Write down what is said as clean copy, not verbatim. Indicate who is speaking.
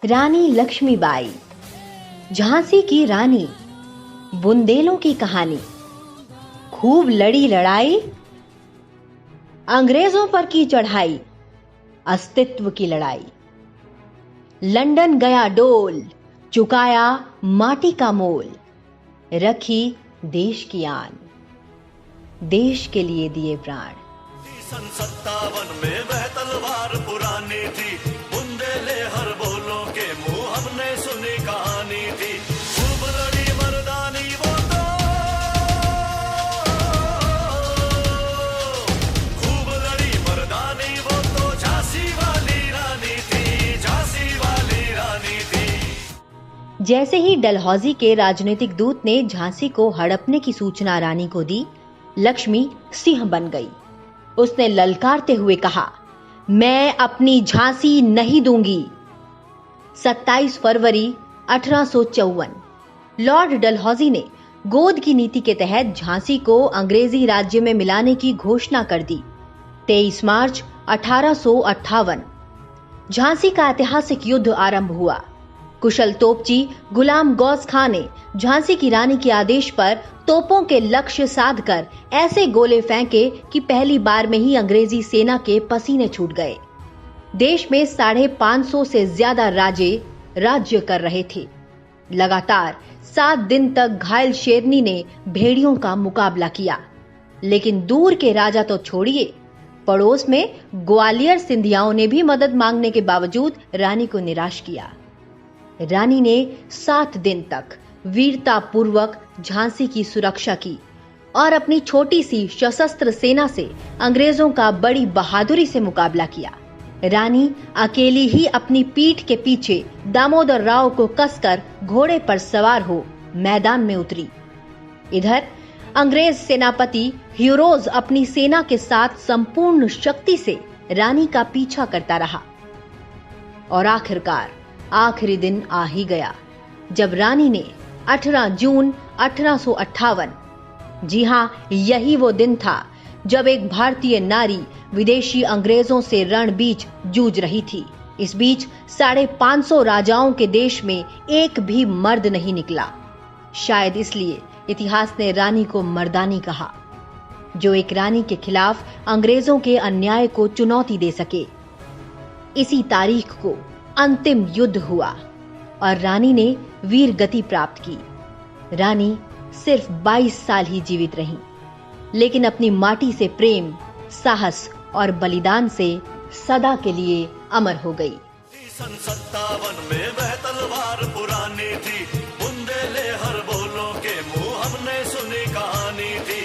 Speaker 1: रानी लक्ष्मीबाई, झांसी की रानी, बुंदेलों की कहानी। खूब लड़ी लड़ाई, अंग्रेजों पर की चढ़ाई, अस्तित्व की लड़ाई। लंदन गया डोल, चुकाया माटी का मोल, रखी देश की आन, देश के लिए दिए प्राण।
Speaker 2: सन 57 में वह तलवार पुरानी थी, बुंदेले हर बोलों के मुंह हमने सुनी कहानी थी। खूब लड़ी मर्दानी वो तो, खूब लड़ी मर्दानी वो तो झांसी वाली रानी थी, झांसी वाली रानी थी।
Speaker 1: जैसे ही डलहौजी के राजनीतिक दूत ने झांसी को हड़पने की सूचना रानी को दी, लक्ष्मी सिंह बन गई। उसने ललकारते हुए कहा, मैं अपनी झांसी नहीं दूंगी। 27 फरवरी 1854 लॉर्ड डलहौजी ने गोद की नीति के तहत झांसी को अंग्रेजी राज्य में मिलाने की घोषणा कर दी। 23 मार्च 1858 झांसी का ऐतिहासिक युद्ध आरंभ हुआ। कुशल तोपची गुलाम गौस खां ने झांसी की रानी के आदेश पर तोपों के लक्ष्य साधकर ऐसे गोले फेंके कि पहली बार में ही अंग्रेजी सेना के पसीने छूट गए। देश में 550 से ज्यादा राजे राज्य कर रहे थे। लगातार 7 दिन तक घायल शेरनी ने भेड़ियों का मुकाबला किया, लेकिन दूर के राजा तो छोड़िए, पड़ोस में ग्वालियर सिंधियाओं ने भी मदद मांगने के बावजूद रानी को निराश किया। रानी ने 7 दिन तक वीरता पूर्वक झांसी की सुरक्षा की और अपनी छोटी सी सशस्त्र सेना से अंग्रेजों का बड़ी बहादुरी से मुकाबला किया। रानी अकेली ही अपनी पीठ के पीछे दामोदर राव को कसकर घोड़े पर सवार हो मैदान में उतरी। इधर अंग्रेज सेनापति ह्यूरोज अपनी सेना के साथ संपूर्ण शक्ति से रानी का पीछा करता रहा और आखिरकार आखिरी दिन आ ही गया जब रानी ने 18 जून 1858, जी हां, यही वो दिन था जब एक भारतीय नारी विदेशी अंग्रेजों से रणबीच जूझ रही थी। इस बीच 550 राजाओं के देश में एक भी मर्द नहीं निकला। शायद इसलिए इतिहास ने रानी को मर्दानी कहा, जो एक रानी के खिलाफ अंग्रेजों के अन्याय को चुनौती दे सके। इसी तारीख को अंतिम युद्ध हुआ और रानी ने वीर गति प्राप्त की। रानी सिर्फ 22 साल ही जीवित रही, लेकिन अपनी माटी से प्रेम, साहस और बलिदान से सदा के लिए अमर हो गई।
Speaker 2: सन 57 में वह तलवार पुरानी थी, बुंदेले हर बोलों के मुंह हमने सुनी कहानी थी।